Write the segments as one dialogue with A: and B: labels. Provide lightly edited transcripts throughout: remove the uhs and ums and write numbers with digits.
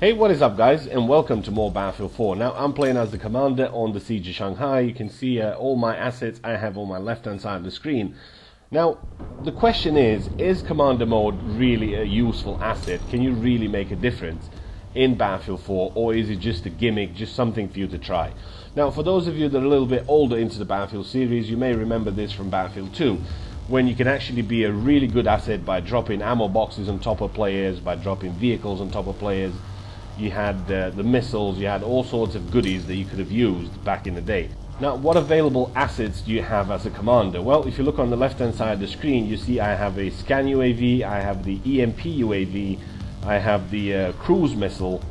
A: Hey, what is up guys, and welcome to more Battlefield 4. Now I'm playing as the commander on the Siege of Shanghai. You can see all my assets I have on my left hand side of the screen. Now the question is commander mode really a useful asset? Can you really make a difference in Battlefield 4, or is it just a gimmick, just something for you to try? Now for those of you that are a little bit older into the Battlefield series, you may remember this from Battlefield 2, when you can actually be a really good asset by dropping ammo boxes on top of players, by dropping vehicles on top of players. You had the missiles, you had all sorts of goodies that you could have used back in the day. Now, what available assets do you have as a commander? Well, if you look on the left hand side of the screen, you see I have a scan UAV, I have the EMP UAV, I have the cruise missile,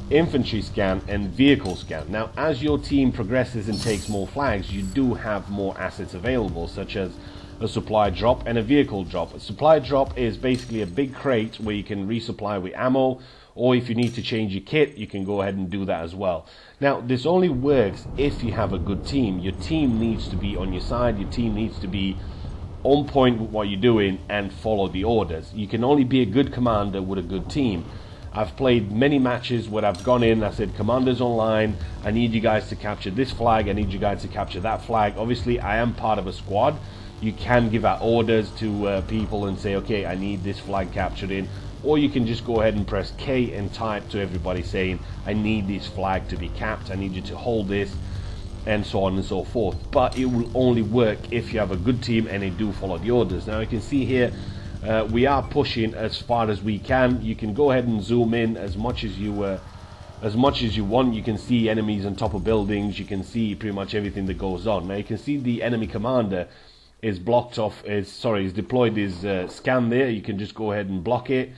A: infantry scan, and vehicle scan. Now, as your team progresses and takes more flags, you do have more assets available, such as a supply drop and a vehicle drop. A supply drop is basically a big crate where you can resupply with ammo, or if you need to change your kit, you can go ahead and do that as well. Now, this only works if you have a good team. Your team needs to be on your side, your team needs to be on point with what you're doing and follow the orders. You can only be a good commander with a good team. I've played many matches where I've gone in, I said, commanders online, I need you guys to capture this flag, I need you guys to capture that flag. Obviously, I am part of a squad. You can give out orders to people and say, okay, I need this flag captured in. Or you can just go ahead and press K and type to everybody saying, I need this flag to be capped, I need you to hold this, and so on and so forth. But it will only work if you have a good team and they do follow the orders. Now you can see here, we are pushing as far as we can. You can go ahead and zoom in as much as you want. You can see enemies on top of buildings, you can see pretty much everything that goes on. Now you can see the enemy commander is blocked off, is deployed his scan there. You can just go ahead and block it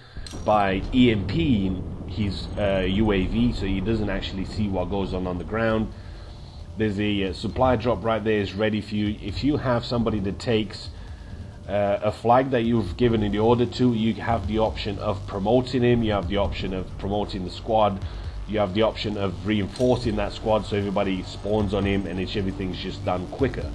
A: by EMPing his UAV, so he doesn't actually see what goes on the ground. There's a supply drop right there, is ready for you. If you have somebody that takes a flag that you've given in the order to, you have the option of promoting him, you have the option of promoting the squad, you have the option of reinforcing that squad so everybody spawns on him and everything's just done quicker.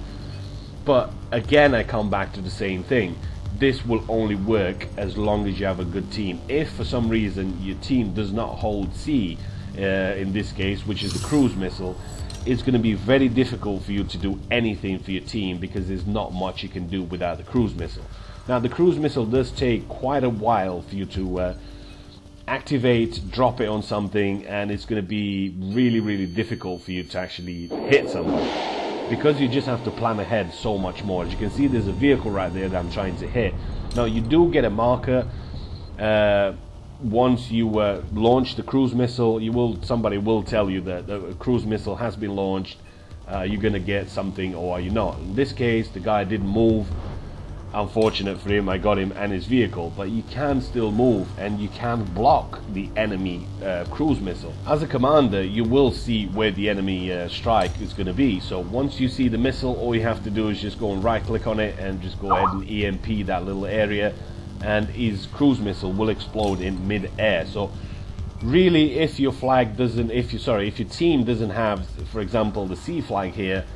A: But again, I come back to the same thing. This will only work as long as you have a good team. If for some reason your team does not hold C, in this case, which is the cruise missile, it's going to be very difficult for you to do anything for your team because there's not much you can do without the cruise missile. Now, the cruise missile does take quite a while for you to activate, drop it on something, and it's going to be really, really difficult for you to actually hit somebody, because you just have to plan ahead so much more. As you can see, there's a vehicle right there that I'm trying to hit. Now you do get a marker once you launch the cruise missile. Somebody will tell you that the cruise missile has been launched. You're gonna get something, or you're not. In this case, the guy didn't move. Unfortunate for him, I got him and his vehicle, but you can still move and you can block the enemy cruise missile. As a commander, you will see where the enemy strike is going to be. So once you see the missile, all you have to do is just go and right click on it and just go ahead and EMP that little area, and his cruise missile will explode in mid-air. So really, if your flag doesn't, if your team doesn't have, for example, the C flag here,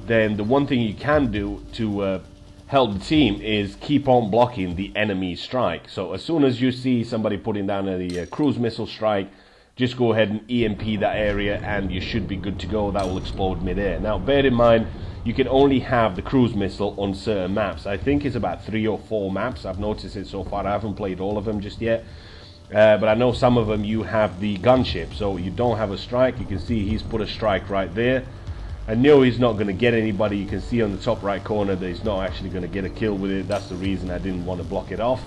A: then the one thing you can do to help the team is keep on blocking the enemy strike. So as soon as you see somebody putting down a cruise missile strike, just go ahead and EMP that area and you should be good to go. That will explode mid-air. Now bear in mind, you can only have the cruise missile on certain maps. I think it's about 3 or 4 maps. I've noticed it so far. I haven't played all of them just yet, but I know some of them you have the gunship, so you don't have a strike. You can see he's put a strike right there. I know he's not going to get anybody. You can see on the top right corner that he's not actually going to get a kill with it. That's the reason I didn't want to block it off,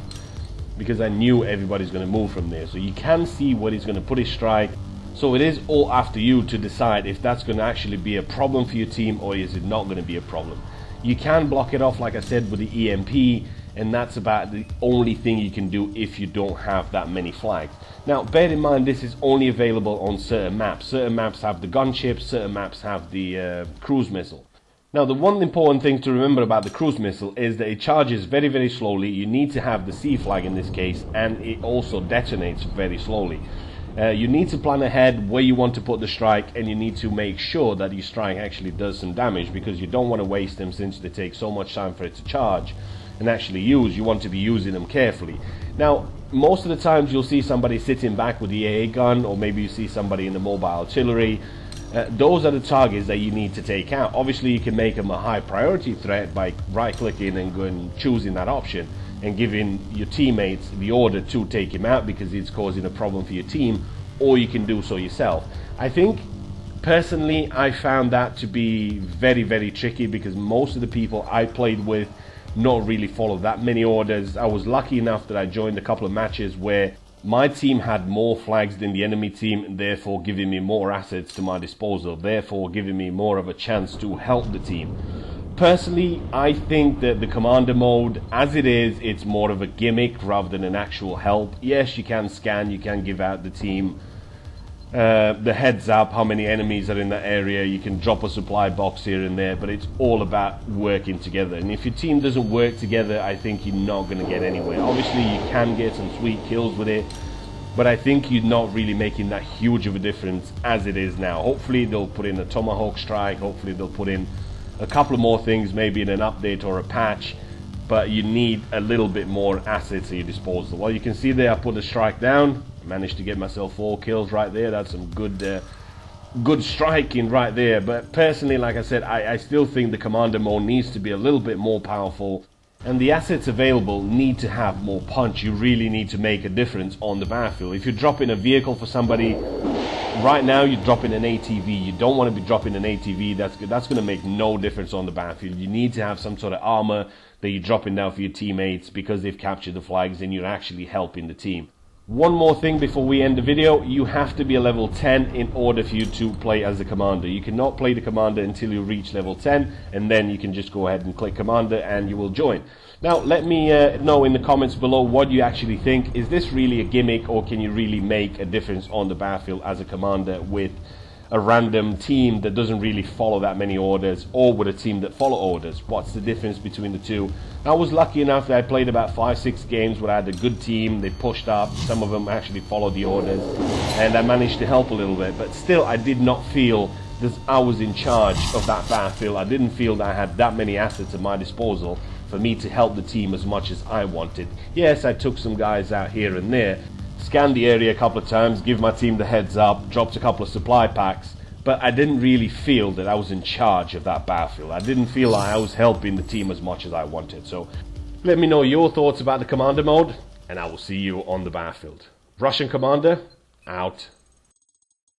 A: because I knew everybody's going to move from there. So you can see where he's going to put his strike. So it is all after you to decide if that's going to actually be a problem for your team, or is it not going to be a problem. You can block it off, like I said, with the EMP, and that's about the only thing you can do if you don't have that many flags. Now bear in mind, this is only available on certain maps. Certain maps have the gunship, certain maps have the cruise missile. Now the one important thing to remember about the cruise missile is that it charges very, very slowly. You need to have the C flag in this case, and it also detonates very slowly. You need to plan ahead where you want to put the strike, and you need to make sure that your strike actually does some damage, because you don't want to waste them since they take so much time for it to charge and actually use. You want to be using them carefully. Now most of the times you'll see somebody sitting back with the AA gun, or maybe you see somebody in the mobile artillery. Those are the targets that you need to take out. Obviously, you can make them a high priority threat by right-clicking and going choosing that option and giving your teammates the order to take him out because it's causing a problem for your team, or you can do so yourself. I think, personally, I found that to be very, very tricky because most of the people I played with not really follow that many orders. I was lucky enough that I joined a couple of matches where my team had more flags than the enemy team, therefore giving me more assets to my disposal, therefore giving me more of a chance to help the team. Personally, I think that the commander mode, as it is, it's more of a gimmick rather than an actual help. Yes, you can scan, you can give out the team the heads up, how many enemies are in that area, you can drop a supply box here and there, but it's all about working together. And if your team doesn't work together, I think you're not going to get anywhere. Obviously you can get some sweet kills with it, but I think you're not really making that huge of a difference as it is now. Hopefully they'll put in a tomahawk strike, hopefully they'll put in a couple of more things, maybe in an update or a patch, but you need a little bit more assets at your disposal. Well, you can see there I put a strike down, managed to get myself 4 kills right there. That's some good striking right there. But personally, like I said, I still think the commander mode needs to be a little bit more powerful, and the assets available need to have more punch. You really need to make a difference on the battlefield. If you're dropping a vehicle for somebody, right now you're dropping an ATV. You don't want to be dropping an ATV. That's going to make no difference on the battlefield. You need to have some sort of armor that you're dropping down for your teammates because they've captured the flags and you're actually helping the team. One more thing before we end the video, you have to be a level 10 in order for you to play as the commander. You cannot play the commander until you reach level 10, and then you can just go ahead and click commander and you will join. Now let me know in the comments below what you actually think. Is this really a gimmick, or can you really make a difference on the battlefield as a commander with a random team that doesn't really follow that many orders, or with a team that follow orders? What's the difference between the two? I was lucky enough that I played about 5-6 games where I had a good team. They pushed up, some of them actually followed the orders, and I managed to help a little bit, but still I did not feel that I was in charge of that battlefield. I didn't feel that I had that many assets at my disposal for me to help the team as much as I wanted. Yes, I took some guys out here and there, scanned the area a couple of times, give my team the heads up, dropped a couple of supply packs, but I didn't really feel that I was in charge of that battlefield. I didn't feel like I was helping the team as much as I wanted. So let me know your thoughts about the commander mode, and I will see you on the battlefield. Russian Commander, out.